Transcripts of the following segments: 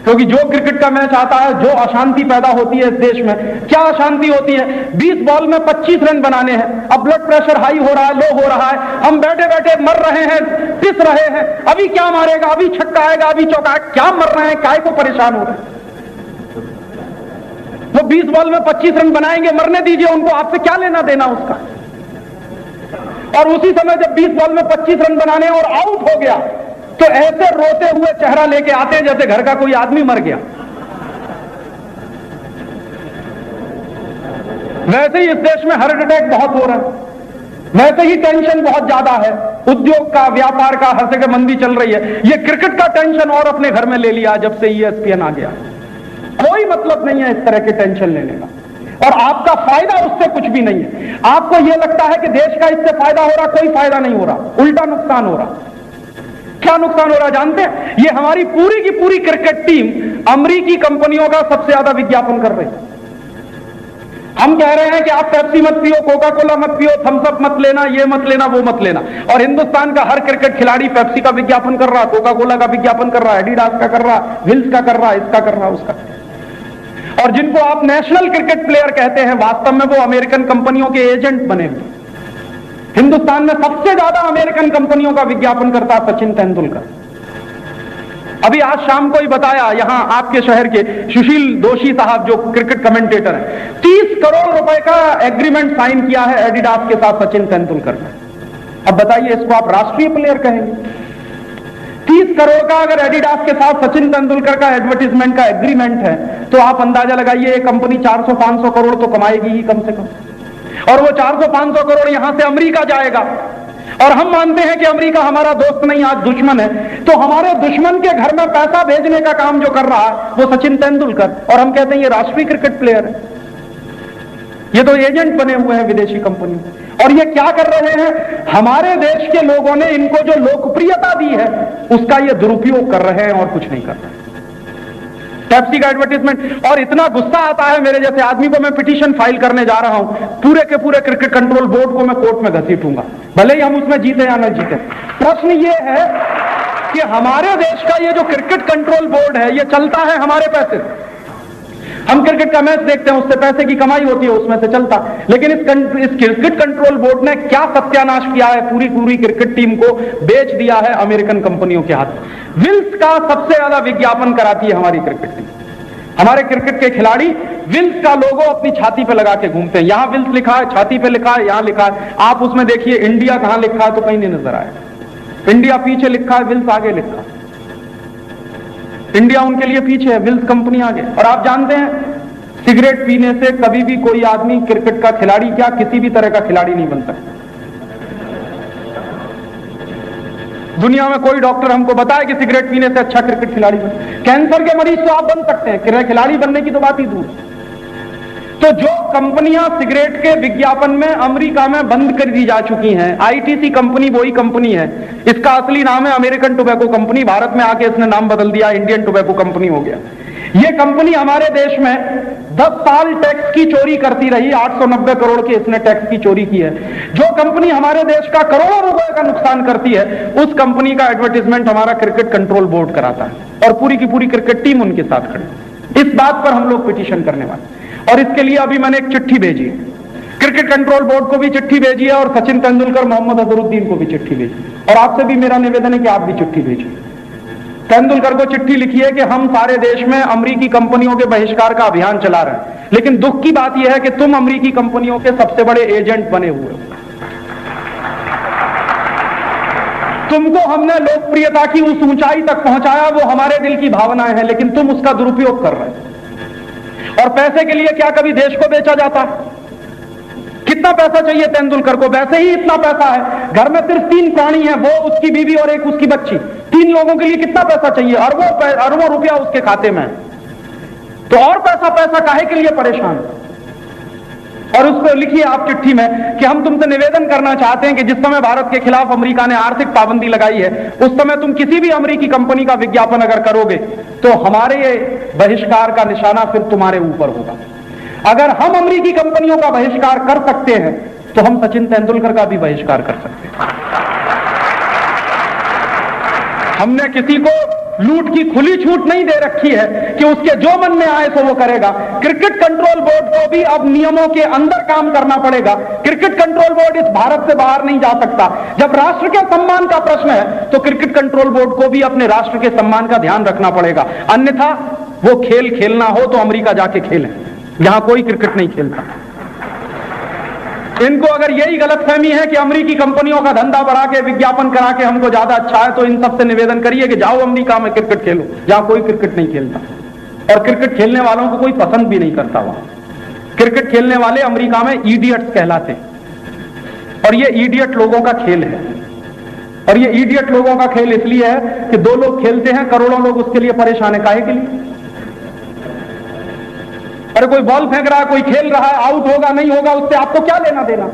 क्योंकि जो क्रिकेट का मैच आता है, जो अशांति पैदा होती है इस देश में, क्या अशांति होती है? 20 बॉल में 25 रन बनाने हैं, अब ब्लड प्रेशर हाई हो रहा है, लो हो रहा है, हम बैठे बैठे मर रहे हैं, पिस रहे हैं, अभी क्या मारेगा, अभी छक्का आएगा, अभी चौका, क्या मर रहे हैं, काय को परेशान हो रहे हैं? वो 20 बॉल में 25 रन बनाएंगे, मरने दीजिए उनको, आपसे क्या लेना देना उसका। और उसी समय जब 20 बॉल में 25 रन बनाने और आउट हो गया, तो ऐसे रोते हुए चेहरा लेके आते हैं जैसे घर का कोई आदमी मर गया। वैसे ही इस देश में हार्ट अटैक बहुत हो रहा है, वैसे ही टेंशन बहुत ज्यादा है, उद्योग का, व्यापार का, हर जगह मंदी चल रही है। ये क्रिकेट का टेंशन और अपने घर में ले लिया जब से ESPN आ गया। कोई मतलब नहीं है इस तरह के टेंशन लेने का, और आपका फायदा उससे कुछ भी नहीं है। आपको यह लगता है कि देश का इससे फायदा हो रहा, कोई फायदा नहीं हो रहा, उल्टा नुकसान हो रहा। क्या नुकसान हो रहा है जानते हैं? ये हमारी पूरी की पूरी क्रिकेट टीम अमेरिकी कंपनियों का सबसे ज्यादा विज्ञापन कर रही है। हम कह रहे हैं कि आप पेप्सी मत पियो, कोका कोला मत पियो, थम्स अप मत लेना, ये मत लेना, वो मत लेना, और हिंदुस्तान का हर क्रिकेट खिलाड़ी पेप्सी का विज्ञापन कर रहा, कोका कोला का विज्ञापन कर रहा, एडिडास का कर रहा, विल्स का कर रहा, इसका कर रहा, उसका। और जिनको आप नेशनल क्रिकेट प्लेयर कहते हैं, वास्तव में वो अमेरिकन कंपनियों के एजेंट बने हुए। हिंदुस्तान में सबसे ज्यादा अमेरिकन कंपनियों का विज्ञापन करता सचिन तेंदुलकर। अभी आज शाम को ही बताया, यहां आपके शहर के सुशील दोषी साहब जो क्रिकेट कमेंटेटर हैं, 30 करोड़ रुपए का एग्रीमेंट साइन किया है एडिडास के साथ सचिन तेंदुलकर ने। अब बताइए, इसको आप राष्ट्रीय प्लेयर कहेंगे? 30 करोड़ का अगर एडिडास के साथ सचिन तेंदुलकर का एडवर्टीजमेंट का एग्रीमेंट है, तो आप अंदाजा लगाइए ये कंपनी 400-500 करोड़ तो कमाएगी ही कम से कम। और वो 400-500 करोड़ यहां से अमेरिका जाएगा, और हम मानते हैं कि अमेरिका हमारा दोस्त नहीं, आज दुश्मन है। तो हमारे दुश्मन के घर में पैसा भेजने का काम जो कर रहा है वो सचिन तेंदुलकर, और हम कहते हैं ये राष्ट्रीय क्रिकेट प्लेयर है। ये तो एजेंट बने हुए हैं विदेशी कंपनी, और ये क्या कर रहे हैं? हमारे देश के लोगों ने इनको जो लोकप्रियता दी है उसका ये दुरुपयोग कर रहे हैं और कुछ नहीं कर रहे। पेप्सी का एडवर्टीजमेंट, और इतना गुस्सा आता है मेरे जैसे आदमी को, मैं पिटीशन फाइल करने जा रहा हूं, पूरे के पूरे क्रिकेट कंट्रोल बोर्ड को मैं कोर्ट में घसीटूंगा, भले ही हम उसमें जीते या न जीते। प्रश्न ये है कि हमारे देश का ये जो क्रिकेट कंट्रोल बोर्ड है, ये चलता है हमारे पैसे से। हम क्रिकेट का मैच देखते हैं, उससे पैसे की कमाई होती है, उसमें से चलता। लेकिन इस क्रिकेट कंट्रोल बोर्ड ने क्या सत्यानाश किया है? पूरी पूरी क्रिकेट टीम को बेच दिया है अमेरिकन कंपनियों के हाथ। विल्स का सबसे ज्यादा विज्ञापन कराती है हमारी क्रिकेट टीम। हमारे क्रिकेट के खिलाड़ी विल्स का लोगो अपनी छाती पे लगा के घूमते हैं। यहां विल्स लिखा है, छाती पे लिखा है, यहां लिखा है। आप उसमें देखिए इंडिया कहां लिखा है तो कहीं नहीं नजर आया। इंडिया पीछे लिखा है, विल्स आगे लिखा है। इंडिया उनके लिए पीछे है, विल्स कंपनी आगे। और आप जानते हैं, सिगरेट पीने से कभी भी कोई आदमी क्रिकेट का खिलाड़ी क्या किसी भी तरह का खिलाड़ी नहीं बन सकता। दुनिया में कोई डॉक्टर हमको बताए कि सिगरेट पीने से अच्छा क्रिकेट खिलाड़ी बन। कैंसर के मरीज तो आप बन सकते हैं, खिलाड़ी बनने की तो बात ही दूर। तो जो कंपनियां सिगरेट के विज्ञापन में अमेरिका में बंद कर दी जा चुकी हैं, ITC कंपनी वही कंपनी है, इसका असली नाम है अमेरिकन टोबैको कंपनी, भारत में आके इसने नाम बदल दिया, इंडियन टोबैको कंपनी हो गया। ये कंपनी हमारे देश में 10 साल टैक्स की चोरी करती रही, 890 करोड़ के इसने टैक्स की चोरी की है। जो कंपनी हमारे देश का करोड़ों रुपए का नुकसान करती है, उस कंपनी का एडवर्टीजमेंट हमारा क्रिकेट कंट्रोल बोर्ड कराता है, और पूरी की पूरी क्रिकेट टीम उनके साथ खड़ी। इस बात पर हम लोग पिटीशन करने वाले, और इसके लिए अभी मैंने एक चिट्ठी भेजी, क्रिकेट कंट्रोल बोर्ड को भी चिट्ठी भेजी है, और सचिन तेंदुलकर, मोहम्मद अजहरुद्दीन को भी चिट्ठी भेजी, और आपसे भी मेरा निवेदन है कि आप भी चिट्ठी भेजिए। तेंदुलकर को चिट्ठी लिखी है कि हम सारे देश में अमेरिकी कंपनियों के बहिष्कार का अभियान चला रहे हैं, लेकिन दुख की बात यह है कि तुम अमेरिकी कंपनियों के सबसे बड़े एजेंट बने हुए हो। तुमको हमने लोकप्रियता की उस ऊंचाई तक पहुंचाया, वो हमारे दिल की भावनाएं हैं, लेकिन तुम उसका दुरुपयोग कर रहे हो। और पैसे के लिए क्या कभी देश को बेचा जाता? कितना पैसा चाहिए तेंदुलकर को? वैसे ही इतना पैसा है, घर में सिर्फ 3 प्राणी हैं, वो, उसकी बीवी और एक उसकी बच्ची, 3 लोगों के लिए कितना पैसा चाहिए? अरबों रुपया उसके खाते में। तो और पैसा काहे के लिए परेशान? और उसको लिखिए आप चिट्ठी में कि हम तुमसे निवेदन करना चाहते हैं कि जिस समय भारत के खिलाफ अमेरिका ने आर्थिक पाबंदी लगाई है, उस समय तुम किसी भी अमेरिकी कंपनी का विज्ञापन अगर करोगे तो हमारे ये बहिष्कार का निशाना फिर तुम्हारे ऊपर होगा। अगर हम अमेरिकी कंपनियों का बहिष्कार कर सकते हैं तो हम सचिन तेंदुलकर का भी बहिष्कार कर सकते हैं। हमने किसी को लूट की खुली छूट नहीं दे रखी है कि उसके जो मन में आए तो वो करेगा। क्रिकेट कंट्रोल बोर्ड को भी अब नियमों के अंदर काम करना पड़ेगा। क्रिकेट कंट्रोल बोर्ड इस भारत से बाहर नहीं जा सकता। जब राष्ट्र के सम्मान का प्रश्न है तो क्रिकेट कंट्रोल बोर्ड को भी अपने राष्ट्र के सम्मान का ध्यान रखना पड़ेगा, अन्यथा वो खेल खेलना हो तो अमेरिका जाके खेलें, यहां कोई क्रिकेट नहीं खेलता। इनको अगर यही गलतफहमी है कि अमेरिकी कंपनियों का धंधा बढ़ा के विज्ञापन करा के हमको ज्यादा अच्छा है, तो इन सबसे निवेदन करिए कि जाओ अमेरिका में क्रिकेट खेलो, जहां कोई क्रिकेट नहीं खेलता और क्रिकेट खेलने वालों को कोई पसंद भी नहीं करता। वहां क्रिकेट खेलने वाले अमेरिका में इडियट्स कहलाते, और ये इडियट लोगों का खेल है। और ये इडियट लोगों का खेल इसलिए है कि दो लोग खेलते हैं, करोड़ों लोग उसके लिए परेशान है। काहे के लिए? अरे कोई बॉल फेंक रहा है, कोई खेल रहा है, आउट होगा नहीं होगा उससे आपको क्या लेना देना।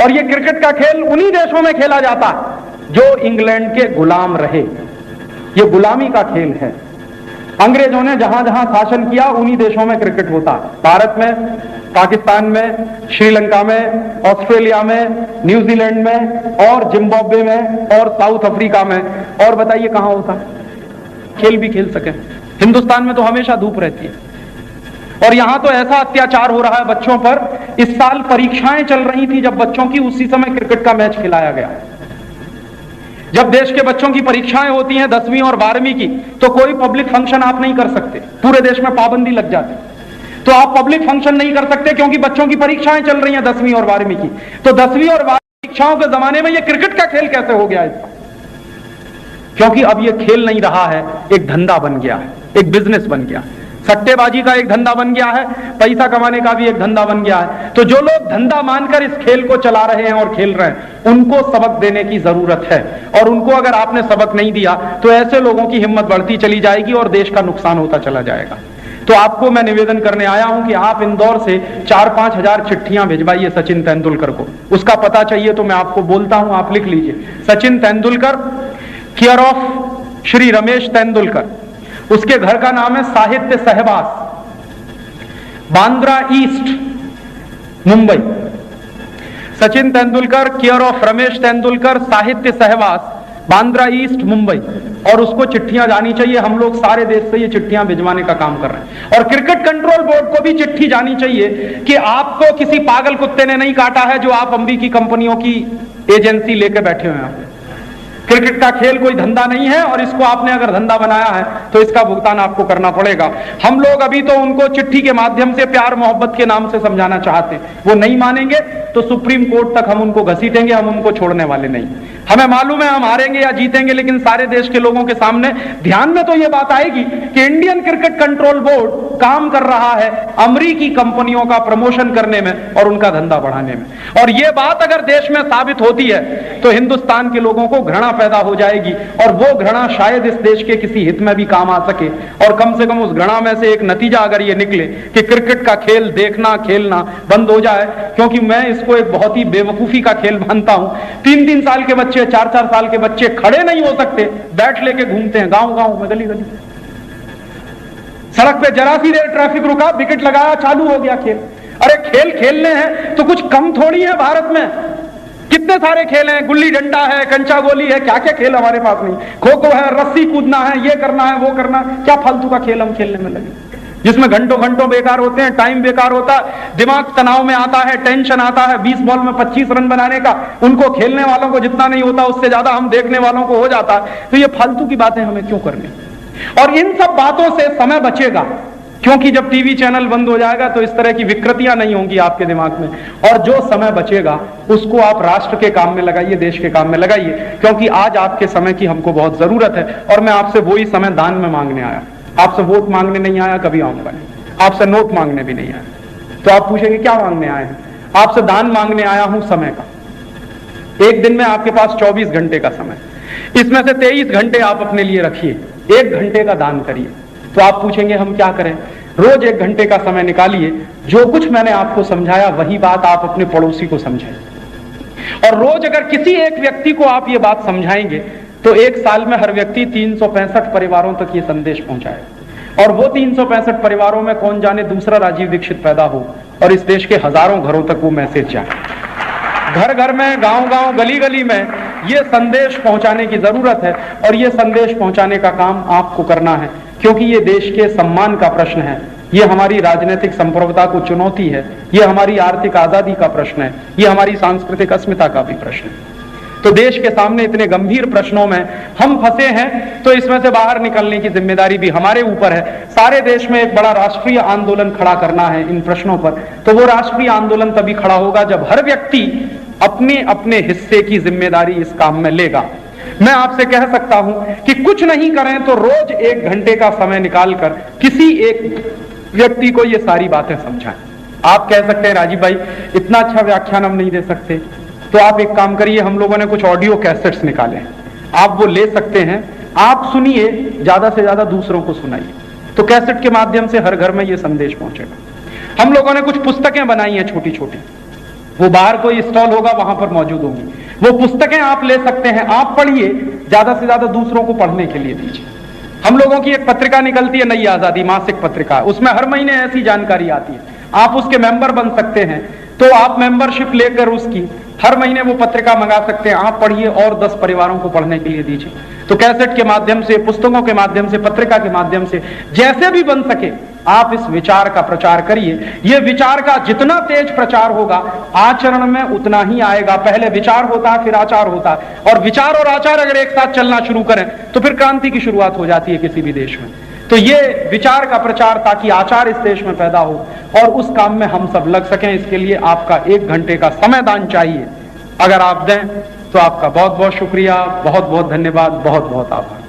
और ये क्रिकेट का खेल उन्हीं देशों में खेला जाता है जो इंग्लैंड के गुलाम रहे। ये गुलामी का खेल है। अंग्रेजों ने जहां जहां शासन किया उन्हीं देशों में क्रिकेट होता। भारत में, पाकिस्तान में, श्रीलंका में, ऑस्ट्रेलिया में, न्यूजीलैंड में और जिम्बाब्वे में और साउथ अफ्रीका में, और बताइए कहां होता है? खेल भी खेल सके। हिंदुस्तान में तो हमेशा धूप रहती है। और यहां तो ऐसा अत्याचार हो रहा है बच्चों पर। इस साल परीक्षाएं चल रही थी जब बच्चों की, उसी समय क्रिकेट का मैच खिलाया गया। जब देश के बच्चों की परीक्षाएं होती हैं 10वीं और 12वीं की, तो कोई पब्लिक फंक्शन आप नहीं कर सकते, पूरे देश में पाबंदी लग जाती। तो आप पब्लिक फंक्शन नहीं कर सकते क्योंकि बच्चों की परीक्षाएं चल रही हैं 10वीं और 12वीं की। तो 10वीं और 12वीं परीक्षाओं के जमाने में यह क्रिकेट का खेल कैसे हो गया इसका? क्योंकि अब यह खेल नहीं रहा है, एक धंधा बन गया है, एक बिजनेस बन गया है। सट्टेबाजी का एक धंधा बन गया है, पैसा कमाने का भी एक धंधा बन गया है। तो जो लोग धंधा मानकर इस खेल को चला रहे हैं और खेल रहे हैं, उनको सबक देने की जरूरत है। और उनको अगर आपने सबक नहीं दिया तो ऐसे लोगों की हिम्मत बढ़ती चली जाएगी और देश का नुकसान होता चला जाएगा। तो आपको मैं निवेदन करने आया हूं कि आप इंदौर से 4-5 हजार चिट्ठियां भिजवाइए सचिन तेंदुलकर को। उसका पता चाहिए तो मैं आपको बोलता हूं, आप लिख लीजिए। Sachin Tendulkar, care of Shri Ramesh Tendulkar. उसके घर का नाम है साहित्य सहवास, Bandra east, Mumbai. Sachin Tendulkar, care of Ramesh Tendulkar, साहित्य सहवास, बांद्रा ईस्ट, मुंबई। और उसको चिट्ठियां जानी चाहिए। हम लोग सारे देश से ये चिट्ठियां भिजवाने का काम कर रहे हैं। और क्रिकेट कंट्रोल बोर्ड को भी चिट्ठी जानी चाहिए कि आपको किसी पागल कुत्ते ने नहीं काटा है जो आप अमेरिकी कंपनियों की एजेंसी लेकर बैठे हुए हैं। क्रिकेट का खेल कोई धंधा नहीं है, और इसको आपने अगर धंधा बनाया है तो इसका भुगतान आपको करना पड़ेगा। हम लोग अभी तो उनको चिट्ठी के माध्यम से प्यार मोहब्बत के नाम से समझाना चाहते हैं, वो नहीं मानेंगे तो सुप्रीम कोर्ट तक हम उनको घसीटेंगे, हम उनको छोड़ने वाले नहीं। हमें मालूम है हम हारेंगे या जीतेंगे, लेकिन सारे देश के लोगों के सामने ध्यान में तो ये बात आएगी कि इंडियन क्रिकेट कंट्रोल बोर्ड काम कर रहा है अमेरिकी कंपनियों का प्रमोशन करने में और उनका धंधा बढ़ाने में। और ये बात अगर देश में साबित होती है तो हिंदुस्तान के लोगों को घृणा पैदा हो जाएगी, और वो घृणा शायद इस देश के किसी हित में भी काम आ सके। और कम से कम उस घृणा में से एक नतीजा अगर ये निकले कि क्रिकेट का खेल देखना खेलना बंद हो जाए, क्योंकि मैं इसको एक बहुत ही बेवकूफी का खेल मानता हूं। 3-3 साल के बच्चे, 4-4 साल के बच्चे खड़े नहीं हो सकते, बैट लेके घूमते हैं गांव-गांव में, गली-गली। सड़क पे जरा सी देर ट्रैफिक रुका, विकेट लगाया, चालू हो गया खेल। अरे खेल खेलने हैं तो कुछ कम थोड़ी है। भारत में कितने सारे खेल हैं, गुल्ली डंडा है, कंचा गोली है, क्या क्या खेल हमारे पास नहीं। खो खो है, रस्सी कूदना है, ये करना है, वो करना। क्या फालतू का खेल हम खेलने में लगे जिसमें घंटों घंटों बेकार होते हैं, टाइम बेकार होता, दिमाग तनाव में आता है, टेंशन आता है। 20 बॉल में 25 रन बनाने का उनको खेलने वालों को जितना नहीं होता, उससे ज्यादा हम देखने वालों को हो जाता है। तो ये फालतू की बातें हमें क्यों करनी? और इन सब बातों से समय बचेगा, क्योंकि जब टीवी चैनल बंद हो जाएगा तो इस तरह की विकृतियां नहीं होंगी आपके दिमाग में। और जो समय बचेगा उसको आप राष्ट्र के काम में लगाइए, देश के काम में लगाइए, क्योंकि आज आपके समय की हमको बहुत जरूरत है। और मैं आपसे वही समय दान में मांगने आया, आपसे वोट मांगने नहीं आया, कभी आऊंगा नहीं, आपसे नोट मांगने भी नहीं आया। तो आप पूछेंगे क्या मांगने आए हैं? आपसे दान मांगने आया हूं समय का। एक दिन में आपके पास 24 घंटे का समय, इसमें से 23 घंटे आप अपने लिए रखिए, 1 घंटे का दान करिए। तो आप पूछेंगे हम क्या करें? रोज 1 घंटे का समय निकालिए, जो कुछ मैंने आपको समझाया वही बात आप अपने पड़ोसी को समझाएं। और रोज अगर किसी एक व्यक्ति को आप ये बात समझाएंगे तो 1 साल में हर व्यक्ति 365 परिवारों तक ये संदेश पहुंचाए। और वो 365 परिवारों में कौन जाने दूसरा राजीव दीक्षित पैदा हो और इस देश के हजारों घरों तक वो मैसेज जाए। घर घर में, गांव गांव, गली गली में ये संदेश पहुंचाने की जरूरत है और ये संदेश पहुंचाने का काम आपको करना है, क्योंकि ये देश के सम्मान का प्रश्न है, ये हमारी राजनीतिक संप्रभुता को चुनौती है, ये हमारी आर्थिक आजादी का प्रश्न है, ये हमारी सांस्कृतिक अस्मिता का भी प्रश्न है। तो देश के सामने इतने गंभीर प्रश्नों में हम फंसे हैं, तो इसमें से बाहर निकलने की जिम्मेदारी भी हमारे ऊपर है। सारे देश में एक बड़ा राष्ट्रीय आंदोलन खड़ा करना है इन प्रश्नों पर, तो वो राष्ट्रीय आंदोलन तभी खड़ा होगा जब हर व्यक्ति अपने अपने हिस्से की जिम्मेदारी इस काम में लेगा। मैं आपसे कह सकता हूं कि कुछ नहीं करें तो रोज 1 घंटे का समय निकालकर किसी एक व्यक्ति को ये सारी बातें समझाएं। आप कह सकते हैं राजीव भाई इतना अच्छा व्याख्यान हम नहीं दे सकते, तो आप एक काम करिए, हम लोगों ने कुछ ऑडियो कैसेट्स निकाले, आप वो ले सकते हैं, आप सुनिए, ज्यादा से ज्यादा दूसरों को सुनाइए, तो कैसेट के माध्यम से हर घर में ये संदेश पहुंचेगा। हम लोगों ने कुछ पुस्तकें बनाई हैं छोटी छोटी, वो बाहर कोई स्टॉल होगा वहां पर मौजूद होंगी, वो पुस्तकें आप ले सकते हैं, आप पढ़िए, ज्यादा से ज्यादा दूसरों को पढ़ने के लिए दीजिए। हम लोगों की एक पत्रिका निकलती है नई आजादी, मासिक पत्रिका, उसमें हर महीने ऐसी जानकारी आती है, आप उसके मेंबर बन सकते हैं, तो आप मेंबरशिप लेकर उसकी हर महीने वो पत्रिका मंगा सकते हैं, आप पढ़िए और 10 परिवारों को पढ़ने के लिए दीजिए। तो कैसेट के माध्यम से, पुस्तकों के माध्यम से, पत्रिका के माध्यम से, जैसे भी बन सके आप इस विचार का प्रचार करिए। ये विचार का जितना तेज प्रचार होगा आचरण में उतना ही आएगा। पहले विचार होता है फिर आचार होता है, और विचार और आचार अगर एक साथ चलना शुरू करें तो फिर क्रांति की शुरुआत हो जाती है किसी भी देश में। तो ये विचार का प्रचार, ताकि आचार इस देश में पैदा हो और उस काम में हम सब लग सकें, इसके लिए आपका 1 घंटे का समय दान चाहिए। अगर आप दें तो आपका बहुत बहुत शुक्रिया, बहुत बहुत धन्यवाद, बहुत बहुत आभार।